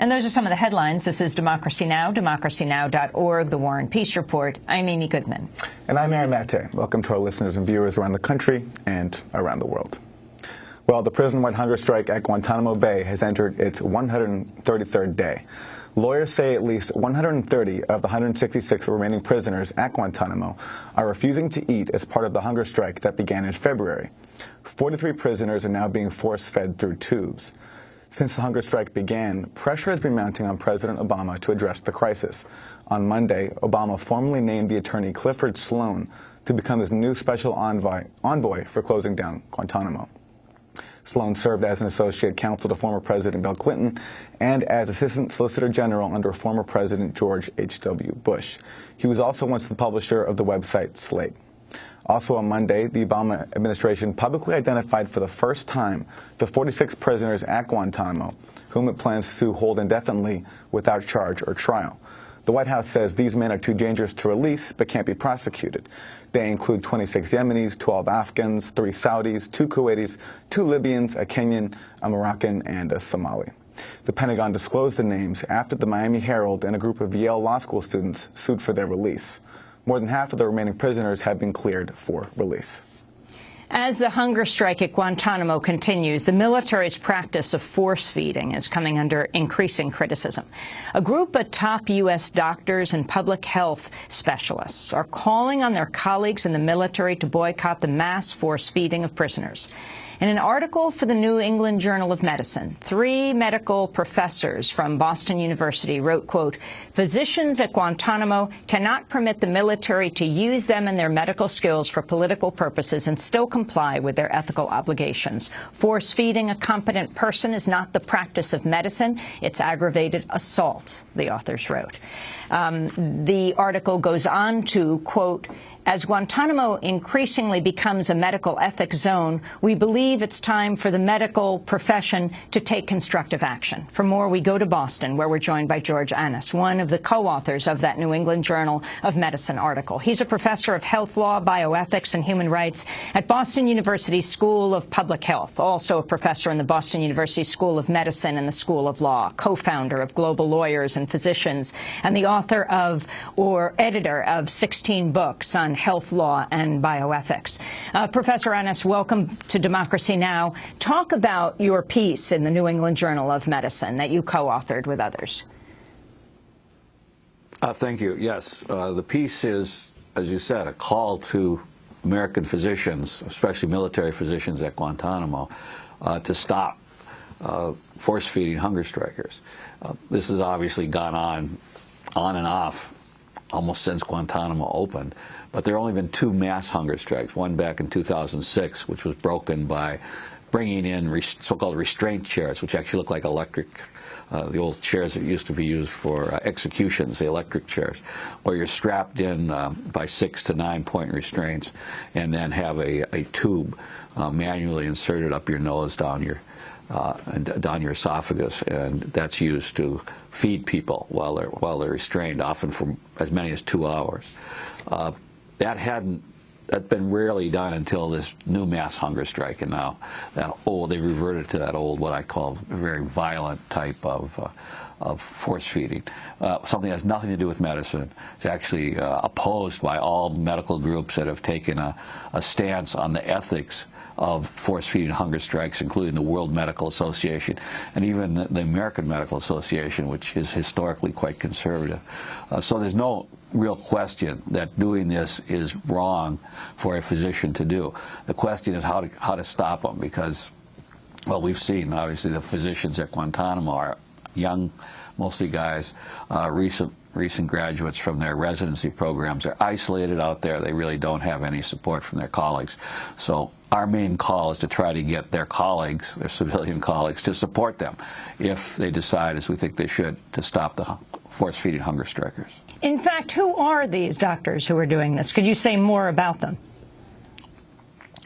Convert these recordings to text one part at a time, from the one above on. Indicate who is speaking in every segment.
Speaker 1: And those are some of the headlines. This is Democracy Now!, democracynow.org, The War and Peace Report. I'm Amy Goodman.
Speaker 2: And I'm Aaron Maté. Welcome to our listeners and viewers around the country and around the world. Well, the prison-wide hunger strike at Guantanamo Bay has entered its 133rd day. Lawyers say at least 130 of the 166 remaining prisoners at Guantanamo are refusing to eat as part of the hunger strike that began in February. 43 prisoners are now being force-fed through tubes. Since the hunger strike began, pressure has been mounting on President Obama to address the crisis. On Monday, Obama formally named the attorney Clifford Sloan to become his new special envoy for closing down Guantanamo. Sloan served as an associate counsel to former President Bill Clinton and as Assistant Solicitor General under former President George H.W. Bush. He was also once the publisher of the website Slate. Also on Monday, the Obama administration publicly identified for the first time the 46 prisoners at Guantanamo, whom it plans to hold indefinitely without charge or trial. The White House says these men are too dangerous to release but can't be prosecuted. They include 26 Yemenis, 12 Afghans, 3 Saudis, 2 Kuwaitis, 2 Libyans, a Kenyan, a Moroccan, and a Somali. The Pentagon disclosed the names after the Miami Herald and a group of Yale Law School students sued for their release. More than half of the remaining prisoners have been cleared for release.
Speaker 1: As the hunger strike at Guantanamo continues, the military's practice of force-feeding is coming under increasing criticism. A group of top U.S. doctors and public health specialists are calling on their colleagues in the military to boycott the mass force-feeding of prisoners. In an article for the New England Journal of Medicine, 3 medical professors from Boston University wrote, quote, "Physicians at Guantanamo cannot permit the military to use them and their medical skills for political purposes and still comply with their ethical obligations. Force-feeding a competent person is not the practice of medicine. It's aggravated assault," the authors wrote. The article goes on to, quote, "As Guantanamo increasingly becomes a medical ethics zone, we believe it's time for the medical profession to take constructive action." For more, we go to Boston, where we're joined by George Annis, one of the co-authors of that New England Journal of Medicine article. He's a professor of health law, bioethics, and human rights at Boston University School of Public Health, also a professor in the Boston University School of Medicine and the School of Law, co-founder of Global Lawyers and Physicians, and the author of, or editor of, 16 books on health law and bioethics. Professor Annis, welcome to Democracy Now! Talk about your piece in the New England Journal of Medicine that you co-authored with others.
Speaker 3: Thank you. Yes, the piece is, as you said, a call to American physicians, especially military physicians at Guantanamo, to stop force-feeding hunger strikers. This has obviously gone on and off almost since Guantanamo opened, but there have only been 2 mass hunger strikes, one back in 2006, which was broken by bringing in so-called restraint chairs, which actually look like electric, the old chairs that used to be used for executions, the electric chairs, where you're strapped in by 6 to 9 point restraints and then have a tube manually inserted up your nose, down your esophagus, and that's used to feed people while they're restrained, often for as many as 2 hours. That's been rarely done until this new mass hunger strike, and now they reverted to that old, what I call, very violent type of force feeding. Something that has nothing to do with medicine. It's actually opposed by all medical groups that have taken a stance on the ethics of force-feeding hunger strikes, including the World Medical Association and even the American Medical Association, which is historically quite conservative. So there's no real question that doing this is wrong for a physician to do. The question is how to stop them, because, well, we've seen, obviously, the physicians at Guantanamo are young, mostly guys, recent graduates from their residency programs. Are isolated out there. They really don't have any support from their colleagues. So our main call is to try to get their colleagues, their civilian colleagues, to support them if they decide, as we think they should, to stop the force-feeding hunger strikers.
Speaker 1: In fact, who are these doctors who are doing this? Could you say more about them?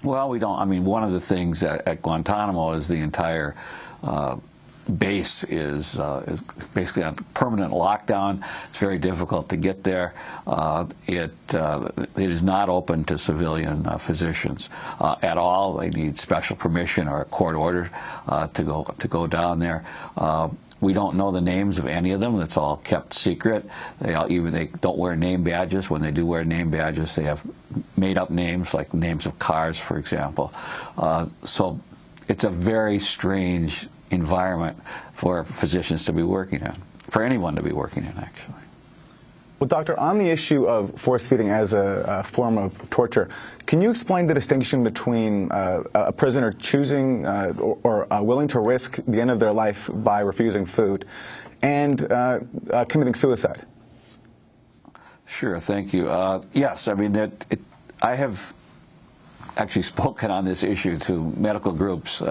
Speaker 3: Well, we don't. I mean, one of the things at Guantanamo is the entire base is basically on permanent lockdown. It's very difficult to get there. It is not open to civilian physicians at all. They need special permission or a court order to go down there. We don't know the names of any of them. That's all kept secret. They don't wear name badges. When they do wear name badges, they have made-up names, like names of cars, for example. So it's a very strange environment for physicians to be working in, for anyone to be working in, actually.
Speaker 2: Well, doctor, on the issue of force feeding as a form of torture, can you explain the distinction between a prisoner choosing or willing to risk the end of their life by refusing food and committing suicide?
Speaker 3: Sure, thank you. Yes, I mean, I have actually spoken on this issue to medical groups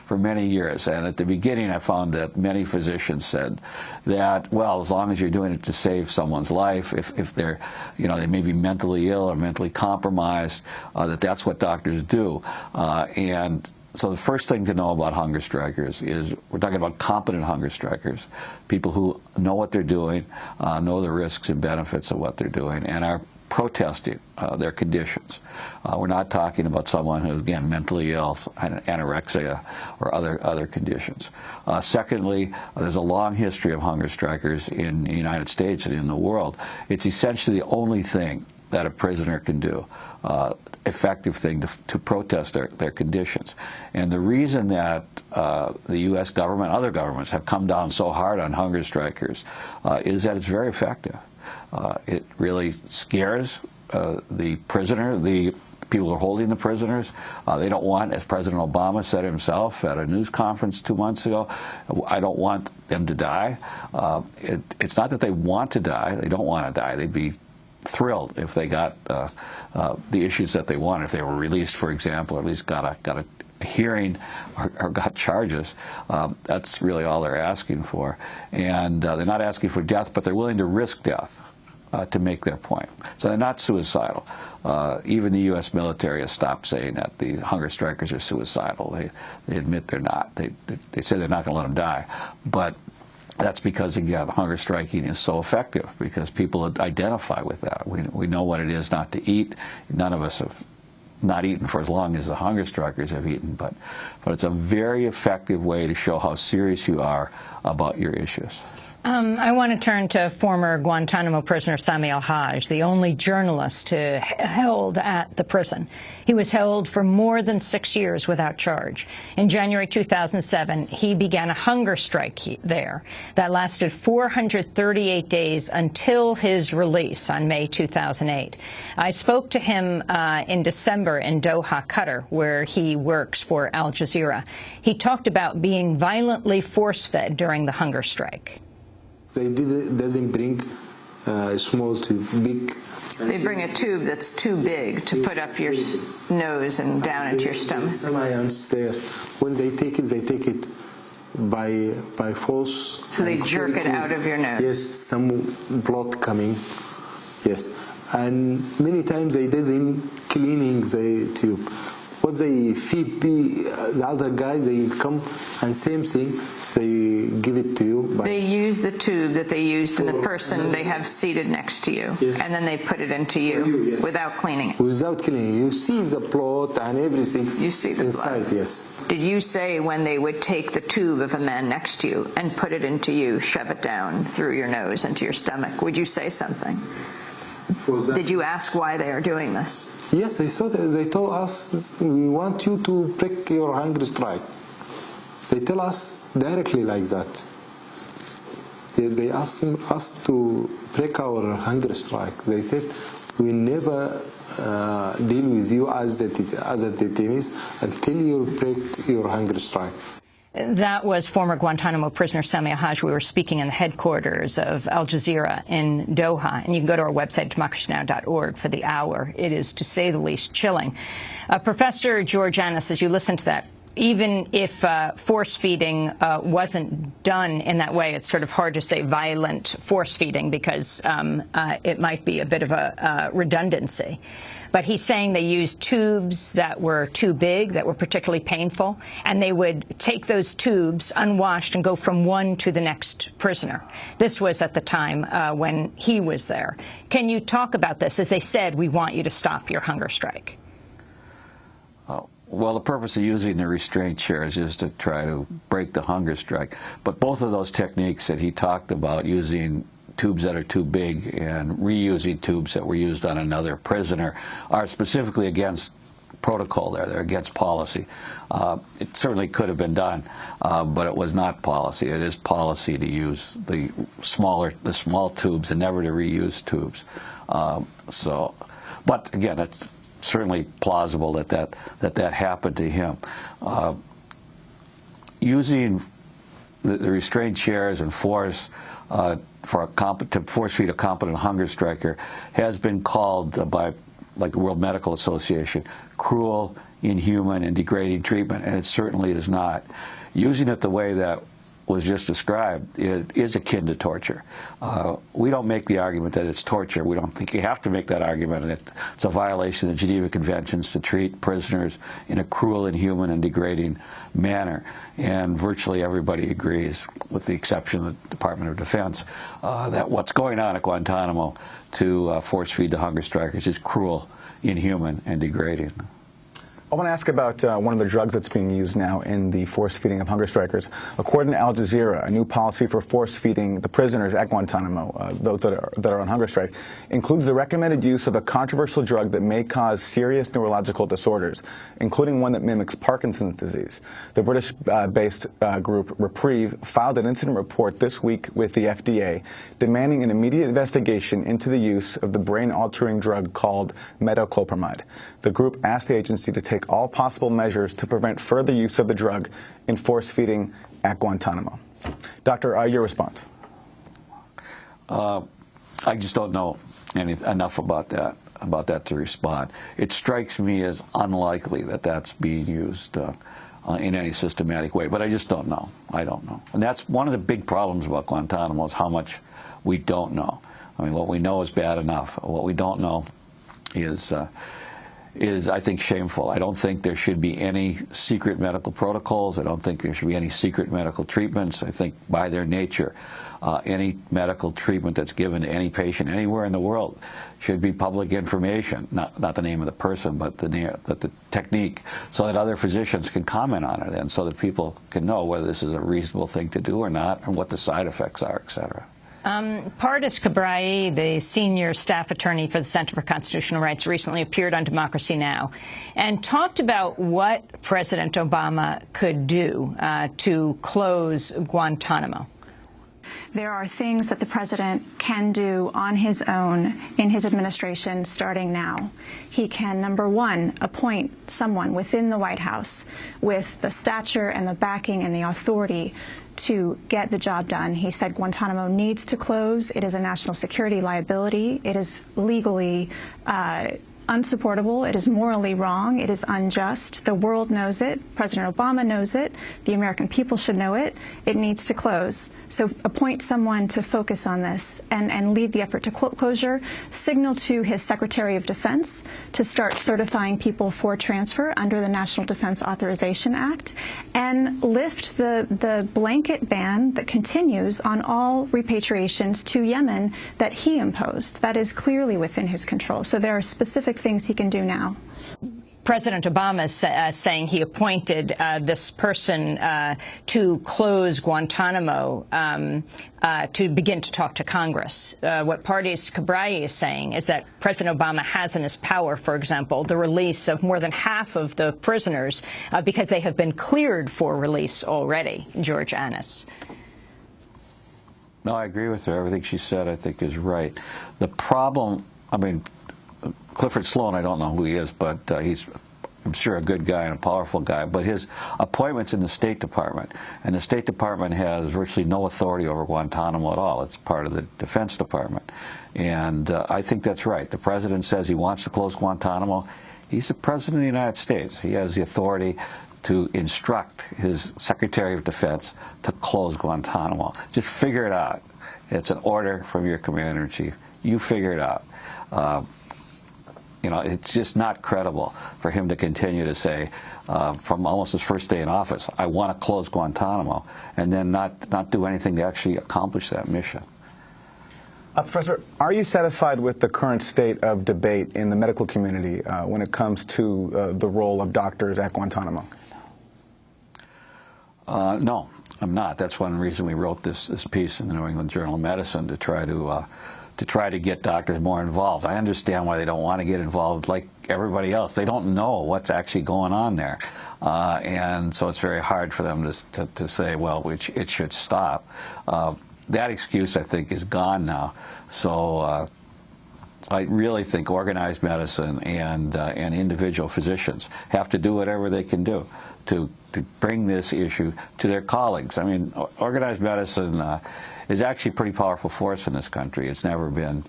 Speaker 3: for many years, and at the beginning I found that many physicians said that, well, as long as you're doing it to save someone's life, if they're, they may be mentally ill or mentally compromised, that's what doctors do. And so the first thing to know about hunger strikers is we're talking about competent hunger strikers, people who know what they're doing, know the risks and benefits of what they're doing, and are protesting their conditions. We're not talking about someone who's, again, mentally ill, anorexia, or other conditions. Secondly, there's a long history of hunger strikers in the United States and in the world. It's essentially the only thing that a prisoner can do, effective thing to protest their conditions. And the reason that the U.S. government, other governments, have come down so hard on hunger strikers is that it's very effective. It really scares the prisoner, the people who are holding the prisoners. They don't want, as President Obama said himself at a news conference 2 months ago, I don't want them to die. It's not that they want to die. They don't want to die. They'd be thrilled if they got the issues that they want, if they were released, for example, or at least got a hearing or got charges. That's really all they're asking for. And they're not asking for death, but they're willing to risk death to make their point. So they're not suicidal. Even the U.S. military has stopped saying that the hunger strikers are suicidal. They admit they're not. They say they're not going to let them die. But that's because, again, hunger striking is so effective, because people identify with that. We know what it is not to eat. None of us have not eaten for as long as the hunger strikers have eaten, but it's a very effective way to show how serious you are about your issues.
Speaker 1: I want to turn to former Guantanamo prisoner Sami al-Haj, the only journalist held at the prison. He was held for more than 6 years without charge. In January 2007, he began a hunger strike there that lasted 438 days until his release on May 2008. I spoke to him in December in Doha, Qatar, where he works for Al Jazeera. He talked about being violently force-fed during the hunger strike.
Speaker 4: They doesn't bring small to big.
Speaker 1: They bring a tube that's too big to put up your nose and down into your stomach.
Speaker 4: Science there. When they take it by force.
Speaker 1: So they jerk it out of your nose.
Speaker 4: Yes, some blood coming. Yes, and many times they didn't cleaning the tube. What they feed the other guys, they come and same thing. They give it to you.
Speaker 1: They use the tube that they used in the person they have seated next to you,
Speaker 4: yes,
Speaker 1: and then they put it into you, yes, without cleaning it.
Speaker 4: Without cleaning. You see the blood and everything.
Speaker 1: You see the
Speaker 4: inside,
Speaker 1: blood.
Speaker 4: Yes.
Speaker 1: Did you say when they would take the tube of a man next to you and put it into you, shove it down through your nose into your stomach, would you say something? Did you ask why they are doing this?
Speaker 4: Yes, I saw that. They told us, we want you to break your hunger strike. They tell us directly like that. Yes, they asked us to break our hunger strike. They said, we never deal with you as a detainees until you break your hunger strike.
Speaker 1: That was former Guantanamo prisoner Sami al-Haj. We were speaking in the headquarters of Al Jazeera in Doha. And you can go to our website, democracynow.org, for the hour. It is, to say the least, chilling. Professor Georgianis, as you listen to that, even if force-feeding wasn't done in that way, it's sort of hard to say violent force-feeding because it might be a bit of a redundancy. But he's saying they used tubes that were too big, that were particularly painful, and they would take those tubes unwashed and go from one to the next prisoner. This was at the time when he was there. Can you talk about this? As they said, we want you to stop your hunger strike.
Speaker 3: Well, the purpose of using the restraint chairs is to try to break the hunger strike. But both of those techniques that he talked about, using tubes that are too big and reusing tubes that were used on another prisoner, are specifically against protocol there. They're against policy. It certainly could have been done, but it was not policy. It is policy to use the small tubes and never to reuse tubes. But again, it's certainly plausible that happened to him. Using the restraint chairs and force to force feed a competent hunger striker has been called by, like, the World Medical Association, cruel, inhuman, and degrading treatment, and it certainly is not. Using it the way that was just described is akin to torture. We don't make the argument that it's torture. We don't think you have to make that argument, and it's a violation of the Geneva Conventions to treat prisoners in a cruel, inhuman, and degrading manner. And virtually everybody agrees, with the exception of the Department of Defense, that what's going on at Guantanamo to force feed the hunger strikers is cruel, inhuman, and degrading.
Speaker 2: I want to ask about one of the drugs that's being used now in the force feeding of hunger strikers. According to Al Jazeera, a new policy for force feeding the prisoners at Guantanamo, those that are on hunger strike, includes the recommended use of a controversial drug that may cause serious neurological disorders, including one that mimics Parkinson's disease. The British-based group Reprieve filed an incident report this week with the FDA, demanding an immediate investigation into the use of the brain-altering drug called metoclopramide. The group asked the agency to take all possible measures to prevent further use of the drug in force feeding at Guantanamo. Doctor, your response?
Speaker 3: I just don't know enough about that to respond. It strikes me as unlikely that that's being used in any systematic way, but I just don't know. I don't know. And that's one of the big problems about Guantanamo, is how much we don't know. I mean, what we know is bad enough. What we don't know is, I think, shameful. I don't think there should be any secret medical protocols. I don't think there should be any secret medical treatments. I think by their nature, any medical treatment that's given to any patient anywhere in the world should be public information, not the name of the person, but the technique, so that other physicians can comment on it, and so that people can know whether this is a reasonable thing to do or not, and what the side effects are, et cetera.
Speaker 1: Pardis Kabrayi, the senior staff attorney for the Center for Constitutional Rights, recently appeared on Democracy Now! And talked about what President Obama could do to close Guantanamo.
Speaker 5: There are things that the president can do on his own in his administration starting now. He can, number one, appoint someone within the White House with the stature and the backing and the authority to get the job done. He said Guantanamo needs to close. It is a national security liability. It is legally unsupportable. It is morally wrong. It is unjust. The world knows it. President Obama knows it. The American people should know it. It needs to close. So appoint someone to focus on this and lead the effort to closure. Signal to his Secretary of Defense to start certifying people for transfer under the National Defense Authorization Act, and lift the blanket ban that continues on all repatriations to Yemen that he imposed. That is clearly within his control. So there are specific things he can do now.
Speaker 1: President Obama is saying he appointed this person to close Guantanamo to begin to talk to Congress. What Pardis Kabrayi is saying is that President Obama has in his power, for example, the release of more than half of the prisoners because they have been cleared for release already. George Annis.
Speaker 3: No, I agree with her. Everything she said, I think, is right. The problem, I mean, Clifford Sloan, I don't know who he is, but he's, I'm sure, a good guy and a powerful guy. But his appointment's in the State Department, and the State Department has virtually no authority over Guantanamo at all. It's part of the Defense Department. And I think that's right. The president says he wants to close Guantanamo. He's the president of the United States. He has the authority to instruct his Secretary of Defense to close Guantanamo. Just figure it out. It's an order from your commander-in-chief. You figure it out. You know, it's just not credible for him to continue to say, from almost his first day in office, I want to close Guantanamo, and then not do anything to actually accomplish that mission.
Speaker 2: Professor, are you satisfied with the current state of debate in the medical community when it comes to the role of doctors at Guantanamo?
Speaker 3: No, I'm not. That's one reason we wrote this piece in the New England Journal of Medicine, to try to get doctors more involved. I understand why they don't want to get involved like everybody else. They don't know what's actually going on there. And so it's very hard for them to say, well, it should stop. That excuse, I think, is gone now. So I really think organized medicine and individual physicians have to do whatever they can do to bring this issue to their colleagues. I mean, organized medicine is actually a pretty powerful force in this country. It's never been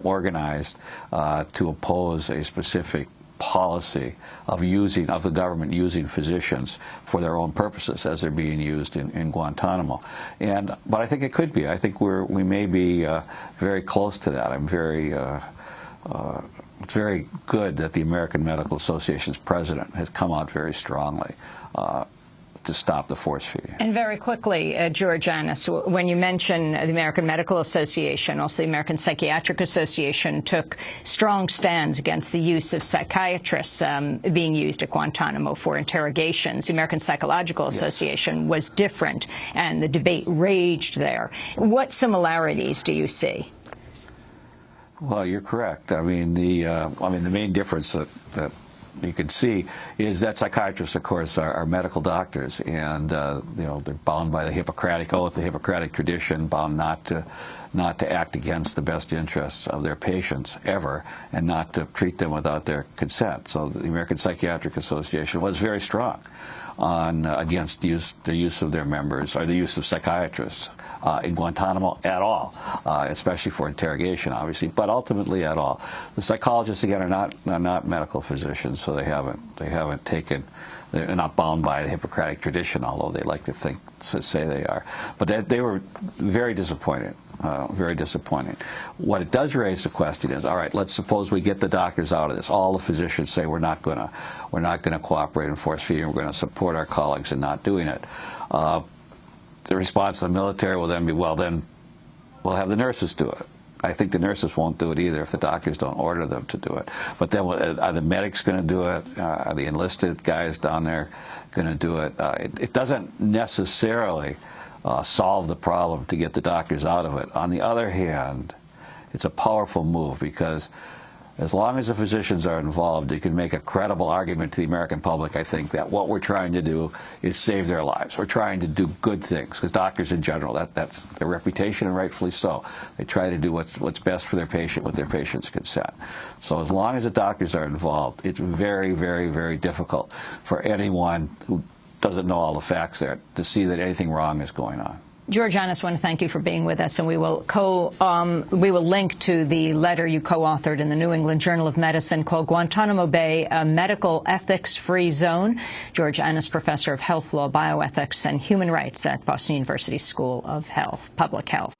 Speaker 3: organized to oppose a specific policy of the government using physicians for their own purposes, as they're being used in Guantanamo. But I think it could be. I think we may be very close to that. It's very good that the American Medical Association's president has come out very strongly to stop the force feeding.
Speaker 1: And very quickly, Georgianis, when you mention the American Medical Association, also the American Psychiatric Association took strong stands against the use of psychiatrists being used at Guantanamo for interrogations. The American Psychological Association was different, and the debate raged there. What similarities do you see?
Speaker 3: Well, you're correct. I mean, the main difference that you can see is that psychiatrists, of course, are medical doctors, and they're bound by the Hippocratic Oath, the Hippocratic tradition, bound not to act against the best interests of their patients ever, and not to treat them without their consent. So the American Psychiatric Association was very strong against the use of their members, or the use of psychiatrists in Guantanamo at all, especially for interrogation, obviously, but ultimately at all. The psychologists, again, are not medical physicians, so they're not bound by the Hippocratic tradition, although they like to say they are. But they were very disappointed. Very disappointing. What it does raise the question is, all right, let's suppose we get the doctors out of this. All the physicians say we're not going to cooperate in force feeding. We're going to support our colleagues in not doing it. The response of the military will then be, well, then we'll have the nurses do it. I think the nurses won't do it either if the doctors don't order them to do it. But then are the medics going to do it? Are the enlisted guys down there going to do it? It doesn't necessarily solve the problem to get the doctors out of it. On the other hand, it's a powerful move, because as long as the physicians are involved, you can make a credible argument to the American public, I think, that what we're trying to do is save their lives. We're trying to do good things, because doctors in general, that's their reputation, and rightfully so. They try to do what's best for their patient with their patient's consent. So as long as the doctors are involved, it's very, very, very difficult for anyone who doesn't know all the facts there to see that anything wrong is going on.
Speaker 1: Georgianis, I want to thank you for being with us, and we will link to the letter you co-authored in the New England Journal of Medicine called Guantanamo Bay, a Medical Ethics-Free Zone. Georgianis, Professor of Health Law, Bioethics, and Human Rights at Boston University School of Public Health.